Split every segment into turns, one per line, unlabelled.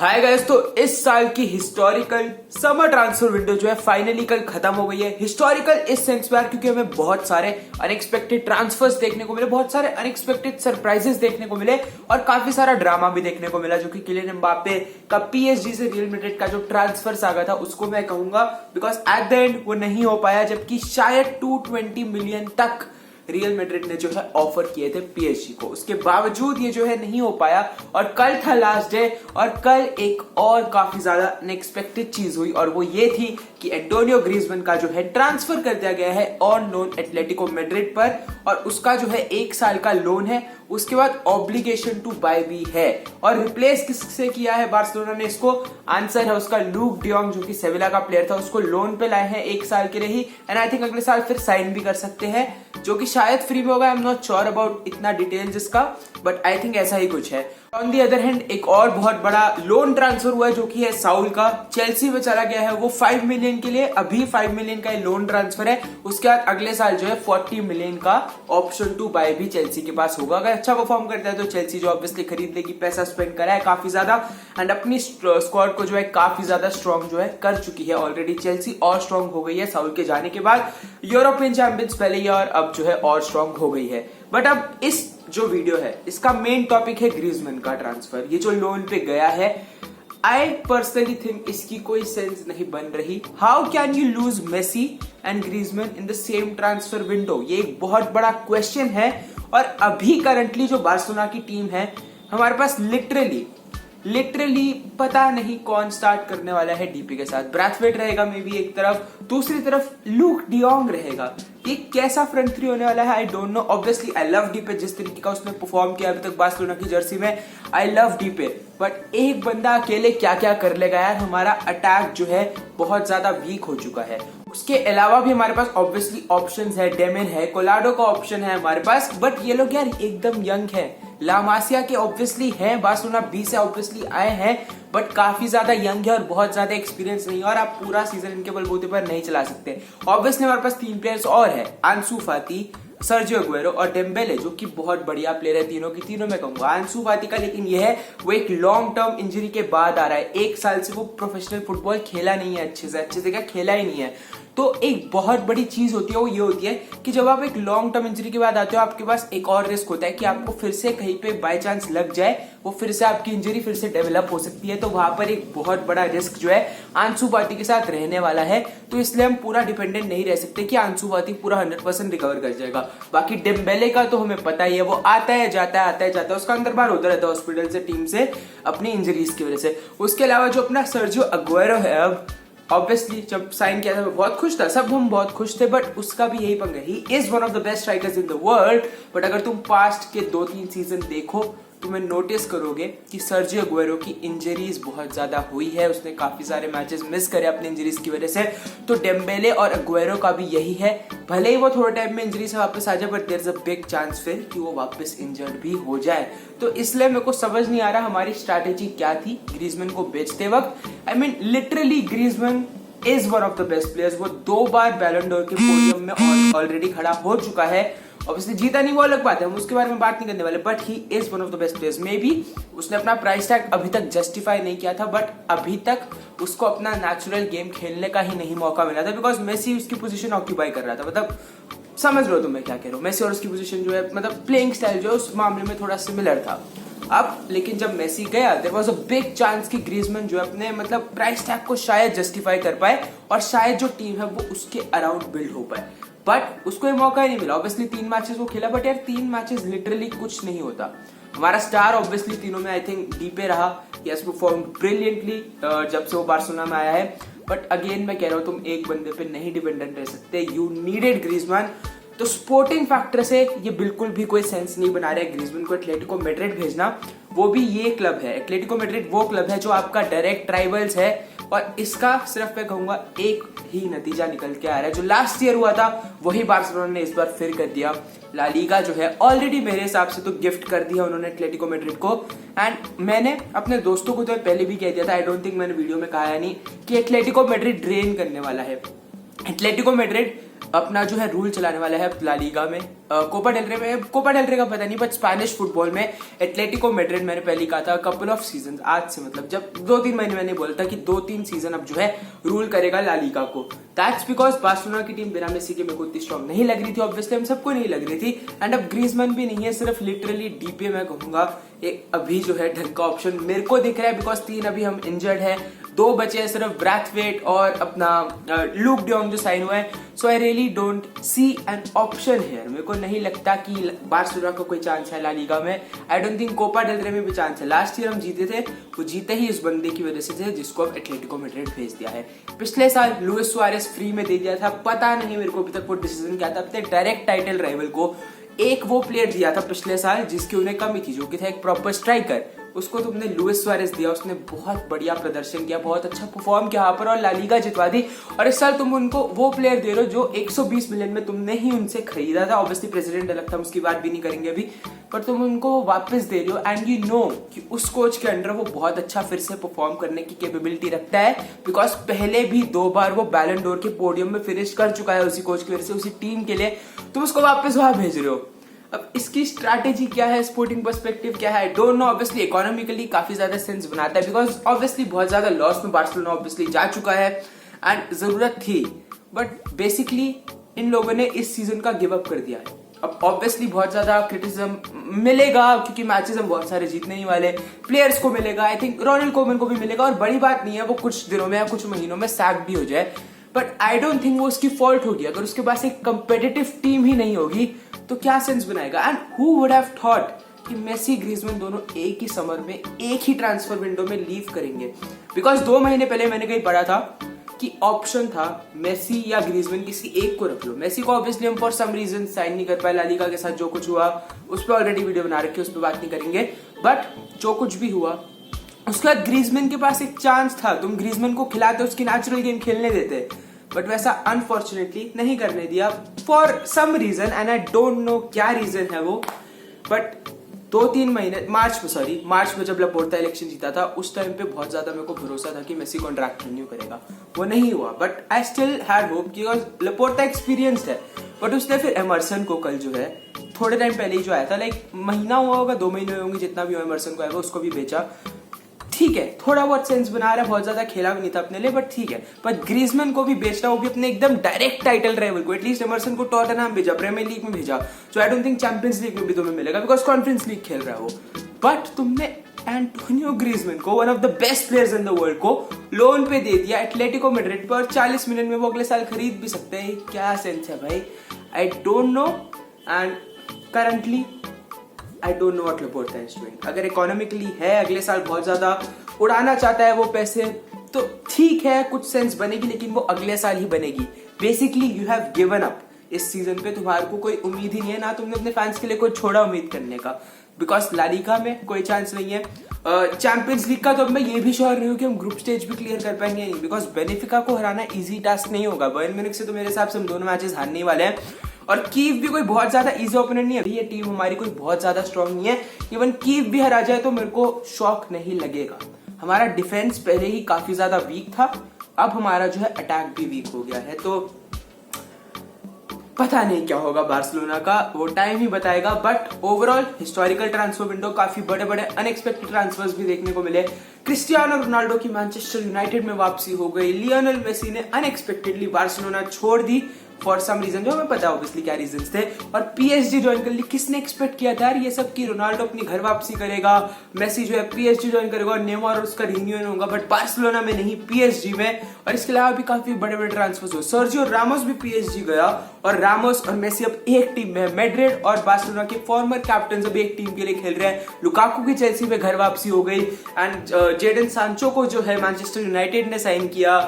Hi guys, तो इस साल की हिस्टोरिकल समर ट्रांसफर विंडो जो है फाइनली कल खत्म हो गई है। हिस्टोरिकल इस सेंस में यार क्योंकि हमें बहुत सारे अनएक्सपेक्टेड ट्रांसफर्स देखने को मिले, बहुत सारे अनएक्सपेक्टेड सरप्राइजेस देखने को मिले और काफी सारा ड्रामा भी देखने को मिला, जो कि किलियन एम्बाप्पे का पीएसजी से रियल मैड्रिड का जो ट्रांसफर आ गया था उसको मैं कहूंगा बिकॉज एट द एंड वो नहीं हो पाया, जबकि शायद 220 मिलियन तक रियल मैड्रिड ने जो है ऑफर किए थे पीएसजी को, उसके बावजूद ये जो है नहीं हो पाया। और कल था लास्ट डे और कल एक और काफी ज्यादा अनएक्सपेक्टेड चीज हुई और वो ये थी कि एंटोनियो ग्रीजमैन का जो है ट्रांसफर कर दिया गया है ऑन लोन एटलेटिको मैड्रिड पर और उसका जो है 1 साल का लोन है, उसके बाद ऑब्लिगेशन टू बाय भी है। और रिप्लेस किससे किया है बार्सिलोना ने इसको? आंसर है उसका लूक डियोंग, जो कि सेविला का प्लेयर था, उसको लोन पे लाए हैं 1 साल के लिए ही एंड आई थिंक अगले साल फिर साइन भी कर सकते हैं, जो कि शायद फ्री में होगा। I am not sure about इतना डिटेल्स इसका, बट आई थिंक ऐसा ही कुछ है। ऑन दी अदर हैंड एक और बहुत बड़ा लोन ट्रांसफर हुआ है, जो कि है साउल का, चेल्सी में चला गया है वो 5 मिलियन के लिए। अभी 5 मिलियन का लोन ट्रांसफर है, उसके बाद अगले साल जो है 40 मिलियन का ऑप्शन टू बाय भी चेल्सी के पास होगा। अगर अच्छा परफॉर्म करता है तो चेल्सी जो ऑब्वियसली खरीद लेगी, पैसा स्पेंड करा है काफी ज्यादा एंड अपनी स्क्वाड को जो है काफी ज्यादा स्ट्रॉन्ग जो है कर चुकी है ऑलरेडी चेल्सी, और स्ट्रॉन्ग हो गई है साउल के जाने के बाद। यूरोपियन चैंपियंस पहले ही और अब जो है और स्ट्रॉन्ग हो गई है। बट अब इस जो वीडियो है इसका मेन टॉपिक है ग्रीजमैन का ट्रांसफर, ये जो लोन पे गया है। आई पर्सनली थिंक इसकी कोई सेंस नहीं बन रही। How can you lose Messi and Griezmann in the same transfer window? ये एक बहुत बड़ा क्वेश्चन है। और अभी करंटली जो बार्सिलोना की टीम है, हमारे पास लिटरली पता नहीं कौन स्टार्ट करने वाला है डीपी के साथ। ब्रैथवेट रहेगा मे बी एक तरफ, दूसरी तरफ लूक डियोंग रहेगा। ये कैसा फ्रंट थ्री होने वाला है I don't know. Obviously I love Depay, जिस तरीके का उसने परफॉर्म किया अभी तक बार्सिलोना की जर्सी में, आई लव डीपे, बट एक बंदा अकेले क्या क्या कर लेगा यार। हमारा अटैक जो है बहुत ज्यादा वीक हो चुका है। उसके अलावा भी हमारे पास ऑब्वियसली ऑप्शंस है, डेमिन है, कोलाडो का ऑप्शन है हमारे पास, बट ये लोग यार एकदम यंग है। लामासिया के ऑब्वियसली हैं, बार्सिलोना बी से ऑब्वियसली आए हैं, बट काफी ज्यादा यंग है और बहुत ज्यादा एक्सपीरियंस नहीं है और आप पूरा सीजन इनके बलबूते पर नहीं चला सकते। ऑब्वियसली हमारे पास 3 प्लेयर्स और है, आंसू फाती, सर्जियो अग्वेरो और डेम्बेले, जो कि बहुत बढ़िया प्लेयर है तीनों की तीनों। मैं कहूंगा आंसू फाती का लेकिन यह है वो एक लॉन्ग टर्म इंजरी के बाद आ रहा है। 1 साल से वो प्रोफेशनल फुटबॉल खेला नहीं है, अच्छे से क्या खेला ही नहीं है। तो एक बहुत बड़ी चीज होती है वो ये होती है कि जब आप एक लॉन्ग टर्म इंजरी के बाद आते हो, आपके पास एक और रिस्क होता है कि आपको फिर से कहीं पे बाय चांस लग जाए, वो फिर से आपकी इंजरी फिर से डेवलप हो सकती है। तो वहां पर एक बहुत बड़ा रिस्क जो है आंसू फाती के साथ रहने वाला है। तो इसलिए हम पूरा डिपेंडेंट नहीं रह सकते कि आंसू फाती पूरा 100% रिकवर कर जाएगा। बाकी डेम्बेले का तो हमें पता ही है, वो आता है जाता है, उसका अंदर बाहर होता रहता है हॉस्पिटल से, टीम से, अपनी इंजरीज की वजह से। उसके अलावा जो अपना सर्जियो अग्वेरो है, अब ऑब्वियसली जब साइन किया था मैं बहुत खुश था, सब हम बहुत खुश थे, बट उसका भी यही पंगा है। He is one of the best strikers in the world, but अगर तुम पास्ट के 2-3 सीजन देखो तुम्हें नोटिस करोगे कि सर्जियो अग्वेरो की इंजरीज बहुत ज्यादा हुई है, उसने काफी सारे मैचेस मिस करे अपनी इंजरीज की वजह से। तो डेम्बेले और अग्वेरो का भी यही है, भले ही वो थोड़े टाइम में इंजरी से वापस आ जाए, but there is a big chance फिर कि वो वापस इंजर्ड भी हो जाए। तो इसलिए मेरे को समझ नहीं आ रहा हमारी स्ट्रैटेजी क्या थी ग्रीजमैन को बेचते वक्त। I mean literally Griezmann is one of the best players. वो 2 बार बैलन डोर के पोडियम में ऑलरेडी खड़ा हो चुका है। ऑब्वियसली जीता नहीं वो अलग बात है, हम उसके बारे में बात नहीं करने वाले, but he is one of the best players. May be उसने अपना प्राइस टैग अभी तक जस्टिफाई नहीं किया था, बट अभी तक उसको अपना नेचुरल गेम खेलने का ही नहीं मौका मिला था, बिकॉज मेसी उसकी पोजीशन ऑक्यूपाई कर रहा था। मतलब समझ लो तुम मैं क्या कह रहा हूँ, मेसी और उसकी पोजीशन जो है, मतलब प्लेइंग स्टाइल जो है उस मामले में थोड़ा सिमिलर था। अब लेकिन जब मेसी गया, there was a big chance कि ग्रीजमैन जो है अपने मतलब प्राइस टैग को शायद जस्टिफाई कर पाए और शायद जो टीम है वो उसके अराउंड बिल्ड हो पाए, बट उसको ये मौका ही नहीं मिला। ऑब्वियसली 3 मैचेस वो खेला, बट यार 3 मैचेस लिटरली कुछ नहीं होता। हमारा स्टार ऑब्वियसली तीनों में आई थिंक डीपे रहा, ही हैज परफॉर्म्ड ब्रिलियंटली जब से वो बार्सिलोना में आया है। बट अगेन मैं कह रहा हूँ तुम एक बंदे पे नहीं डिपेंडेंट रह सकते, यू नीडेड ग्रीजमैन। तो स्पोर्टिंग फैक्टर से ये बिल्कुल भी कोई सेंस नहीं बना रहा है ग्रीजमैन को एटलेटिको मैड्रिड भेजना। वो भी ये क्लब है, एटलेटिको मैड्रिड वो क्लब है जो आपका डायरेक्ट राइवल्स है, और इसका सिर्फ मैं कहूंगा एक ही नतीजा निकल के आ रहा है, जो लास्ट ईयर हुआ था वही बार्सिलोना ने इस बार फिर कर दिया। ला लीगा जो है ऑलरेडी मेरे हिसाब से तो गिफ्ट कर दिया उन्होंने एटलेटिको मैड्रिड को। एंड मैंने अपने दोस्तों को तो पहले भी कह दिया था, आई डोंट थिंक मैंने वीडियो में कहा नहीं, कि एटलेटिको मैड्रिड ड्रेन करने वाला है। एटलेटिको मैड्रिड अपना जो है रूल चलाने वाला है ला लीगा में, कोपा डेल रे का पता नहीं, बट स्पेनिश फुटबॉल में एटलेटिको मैड्रिड मैंने पहले कहा था कपल ऑफ सीजन, आज से मतलब जब 2-3 महीने मैंने बोला था कि 2-3 सीजन अब जो है रूल करेगा ला लीगा को। दैट्स बिकॉज बार्सिलोना की टीम बिना मेसी के मेरे को इतनी स्ट्रॉन्ग नहीं लग रही थी, ऑब्वियसली हम सबको नहीं लग रही थी। एंड अब ग्रीजमैन भी नहीं है, सिर्फ लिटरली डीपे मैं कहूंगा एक अभी जो है ढंग का ऑप्शन मेरे को दिख रहा है, बिकॉज 3 अभी हम इंजर्ड है, 2 बचे हैं सिर्फ ब्रैथवेट और अपना लूक डियोंग जो साइन हुआ है। So I really don't see an option here. मेरे को नहीं लगता कि बार्सिलोना को कोई चांस है ला लीगा में। I don't think Copa del Rey में भी चांस है। लास्ट ईयर हम जीते थे, वो जीते ही इस बंदे की वजह से थे जिसको अब एटलेटिको मैड्रिड भेज दिया है। पिछले साल लुइस सुआरेस फ्री में दे दिया था, पता नहीं मेरे को अभी तक वो डिसीजन क्या था। अपने डायरेक्ट टाइटल राइवल को एक वो प्लेयर दिया था पिछले साल जिसकी उन्हें कमी थी, जो कि था एक प्रॉपर स्ट्राइकर, उसको तुमने लुइस सुआरेस दिया, उसने बहुत बढ़िया प्रदर्शन किया, बहुत अच्छा परफॉर्म किया यहाँ पर और ला लीगा जितवा दी। और इस साल तुम उनको वो प्लेयर दे रहे हो जो 120 मिलियन में तुमने ही उनसे खरीदा था। ऑब्वियसली प्रेसिडेंट अलग था, उसकी बात भी नहीं करेंगे अभी, पर तुम उनको वापस दे रहे हो। एंड यू नो कि उस कोच के अंडर वो बहुत अच्छा फिर से परफॉर्म करने की कैपेबिलिटी रखता है, बिकॉज पहले भी 2 बार वो बैलन डोर के पोडियम में फिनिश कर चुका है उसी कोच की वजह से, उसी टीम के लिए। तुम उसको वापस वहां भेज रहे हो। अब इसकी स्ट्रैटेजी क्या है, स्पोर्टिंग पर्सपेक्टिव क्या है, डोंट नो। ऑब्वियसली इकोनॉमिकली काफी ज्यादा सेंस बनाता है, बिकॉज ऑब्वियसली बहुत ज्यादा लॉस में बार्सिलोना ऑब्वियसली जा चुका है एंड जरूरत थी, बट बेसिकली इन लोगों ने इस सीजन का गिव अप कर दिया है। अब ऑब्वियसली बहुत ज्यादा क्रिटिसिज्म मिलेगा क्योंकि मैचेस हम बहुत सारे जीतने ही वाले, प्लेयर्स को मिलेगा, आई थिंक रोनाल्ड कोमन को भी मिलेगा, और बड़ी बात नहीं है वो कुछ दिनों में या कुछ महीनों में सैक भी हो जाए, बट आई डोंट थिंक वो उसकी फॉल्ट होगी। अगर उसके पास एक कंपेटिटिव टीम ही नहीं होगी तो क्या सेंस बनाएगा। And who would have thought कि मेसी ग्रीजमैन दोनों एक ही समर में एक ही ट्रांसफर विंडो में लीव करेंगे, बिकॉज 2 महीने पहले मैंने कहीं पढ़ा था कि ऑप्शन था मेसी या ग्रीजमैन, किसी एक को रख लो। मेसी को ऑब्वियसली हम फॉर सम रीजन साइन नहीं कर पाए, ला लीगा के साथ जो कुछ हुआ उस पर ऑलरेडी वीडियो बना रखी है, उस पर बात नहीं करेंगे, बट जो कुछ भी हुआ उसके बाद ग्रीजमैन के पास एक चांस था, तुम ग्रीजमैन को खिलाते, उसकी नेचुरल गेम खेलने देते, बट वैसा अनफॉर्चुनेटली नहीं करने दिया for some reason, and I don't know क्या रीजन है वो। बट 2-3 महीने मार्च में जब लपोर्टा इलेक्शन जीता था, उस टाइम पे बहुत ज्यादा मेरे को भरोसा था कि मेसी कॉन्ट्रैक्ट रिन्यू करेगा, वो नहीं हुआ, but I still had hope because Laporta experienced है। बट उसने फिर एमरसन को कल जो है थोड़े टाइम पहले ही जो आया था, लाइक महीना हुआ होगा, 2 महीने हुए होंगे, जितना भी एमरसन को आएगा उसको भी बेचा। ठीक है, थोड़ा बहुत सेंस बना रहा है, बहुत ज्यादा खेला भी नहीं था अपने लिए, बट ठीक है। पर ग्रीजमैन को भी बेच रहा, वो भी अपने एकदम डायरेक्ट टाइटल राइवल को। एटलीस्ट एमरसन को टॉटनहम भेजा, प्रीमियर लीग में भेजा, so I don't think Champions League में भी तुम्हें मिलेगा, बिकॉज कॉन्फ्रेंस लीग खेल रहा है वो। बट तुमने एंटोनियो ग्रीजमैन को, one of the best players in the world को, लोन पे दे दिया एटलेटिको मैड्रिड पर, 40 मिलियन में वो अगले साल खरीद भी सकते हैं। क्या सेंस है भाई, I don't know. And currently I don't know what Laporta is doing. अगर इकोनॉमिकली है, अगले साल बहुत ज्यादा उड़ाना चाहता है वो पैसे, तो ठीक है, कुछ सेंस बनेगी, लेकिन वो अगले साल ही बनेगी। Basically you have given up इस सीजन पे, तुम्हारे को कोई उम्मीद ही नहीं है, ना तुमने अपने फैंस के लिए कोई छोड़ा उम्मीद करने का, बिकॉज ला लीगा में कोई चांस नहीं है। चैंपियंस लीग का तो अब मैं ये भी श्योर नहीं हूँ कि हम ग्रुप स्टेज भी क्लियर कर पाएंगे नहीं, बिकॉज बेनिफिका को हराना इजी टास्क नहीं होगा। बायर्न म्यूनिख से तो मेरे हिसाब से हम दोनों मैचेस हारने ही वाले हैं, और कीव भी कोई बहुत ज्यादा इजी ओपोनेंट नहीं है। अभी ये टीम हमारी कोई बहुत ज्यादा स्ट्रांग नहीं है, इवन कीव भी हरा जाए तो मेरे को शॉक नहीं लगेगा। हमारा डिफेंस पहले ही काफी ज्यादा वीक था, अब हमारा जो है अटैक भी वीक हो गया है, तो पता नहीं क्या होगा बार्सिलोना का, वो टाइम ही बताएगा। But overall historical transfer window, काफी बड़े बड़े अनएक्सपेक्टेड ट्रांसफर्स भी देखने को मिले। क्रिस्टियानो रोनाल्डो की मैनचेस्टर यूनाइटेड में वापसी हो गई, लियोनेल मेसी ने अनएक्सपेक्टेडली बार्सिलोना छोड़ दी फॉर सम रीजन, जो हमें पता है ऑब्वियसली क्या रीजंस थे, और पीएसजी ज्वाइन कर ली। किसने एक्सपेक्ट किया था यार ये सब कि रोनाल्डो अपनी घर वापसी करेगा, मेसी जो है पीएसजी ज्वाइन करेगा और नेमार और उसका रियूनियन होगा, बट बार्सिलोना में नहीं, पीएसजी में। और इसके अलावा भी काफी बड़े बड़े ट्रांसफर्स हुए, सर्जियो रामोस भी पीएसजी गया, और रामोस और मेसी अब एक टीम में। मैड्रिड और बार्सिलोना के फॉर्मर कैप्टन अब एक टीम के लिए खेल रहे हैं। लुकाकू की चेल्सी में घर वापसी हो गई, एंड जेडन सांचो को जो है मैनचेस्टर यूनाइटेड ने साइन किया,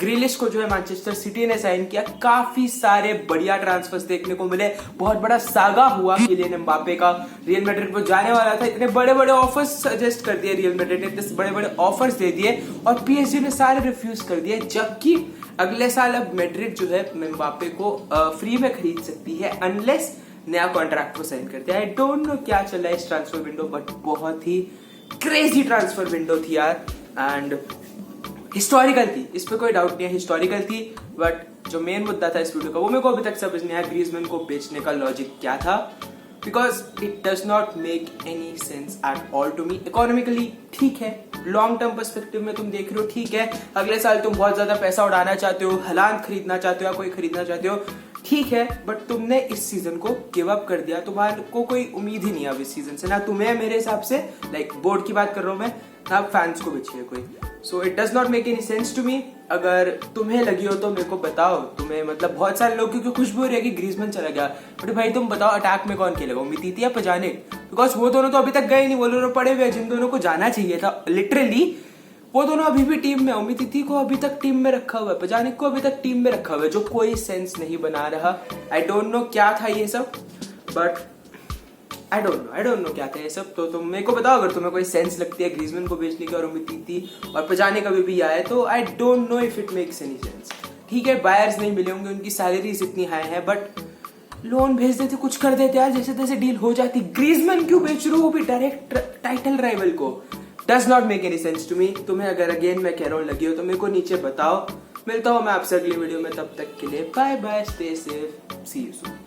ग्रिलिश को जो है मैनचेस्टर सिटी ने साइन किया। काफी सारे बढ़िया ट्रांसफर्स देखने को मिले, बहुत बड़ा सागा हुआ किलियन एम्बापे का। रियल मैड्रिड वो जाने वाला था, इतने बड़े बड़े ऑफर्स सजेस्ट कर दिए रियल मैड्रिड ने, इतने बड़े बड़े ऑफर्स दे दिए, और पीएसजी ने सारे रिफ्यूज कर दिए। जबकि अगले साल अब मैड्रिड जो है एम्बापे को फ्री में खरीद सकती है, अनलेस नया कॉन्ट्रैक्ट को साइन करते हैं। आई डोंट नो क्या चल रहा है इस ट्रांसफर विंडो, बट बहुत ही क्रेजी ट्रांसफर विंडो थी यार, एंड हिस्टोरिकल थी, इस पे कोई डाउट नहीं है, हिस्टोरिकल थी। बट जो मेन मुद्दा था इस वीडियो का वो मेरे को अभी तक समझ नहीं आया, ग्रीजमैन को बेचने का लॉजिक क्या था, because it does not make any sense at all to me. Economically ठीक है, लॉन्ग टर्म पर्सपेक्टिव में तुम देख रहे हो ठीक है, अगले साल तुम बहुत ज्यादा पैसा उड़ाना चाहते हो, हालांत खरीदना चाहते हो या कोई खरीदना चाहते हो, ठीक है, बट तुमने इस सीजन को गिव अप कर दिया, तुम्हारे को कोई उम्मीद ही नहीं अब इस सीजन से, ना तुम्हें मेरे हिसाब से, लाइक बोर्ड की बात कर रहा हूं मैं, ना फैंस को भी चाहिए कोई। So it does not make any sense to me. अगर तुम्हें लगी हो तो मेरे को बताओ, तुम्हें मतलब बहुत सारे लोग क्योंकि खुशबू हो रही है कि ग्रीजमैन चला गया, बट भाई तुम बताओ अटैक में कौन खेलेगा, उम्मीद या पजानिक, बिकॉज वो दोनों तो अभी तक गए नहीं, वो दोनों पड़े हुए जिन दोनों को जाना चाहिए था लिटरली, वो दोनों अभी भी टीम में। उम्मीद को अभी तक टीम में रखा हुआ है, पजानिक को अभी तक टीम में रखा हुआ है, जो कोई सेंस नहीं बना रहा। आई डोंट नो क्या था ये सब, बट आई डोंट नो क्या था ये सब। तो तुम मेरे को बताओ अगर तुम्हें कोई सेंस लगती है ग्रीजमैन को बेचने की और उम्मीद और पजानिक अभी भी आए, तो आई don't know if it makes any sense. ठीक है, बायर्स नहीं मिले होंगे, उनकी सैलरीज इतनी हाई है, बट लोन भेज देते, कुछ कर देते यार, जैसे तैसे डील हो जाती। ग्रीजमैन क्यों बेच रहे हो, वो भी डायरेक्ट टाइटल राइवल को? Does not make any sense to me. तुम्हें अगर अगेन मैं कह रहा हूँ लगी हो तो मेरे को नीचे बताओ। मिलता हूँ मैं आपसे अगली वीडियो में, तब तक के लिए bye bye, stay safe, see you soon.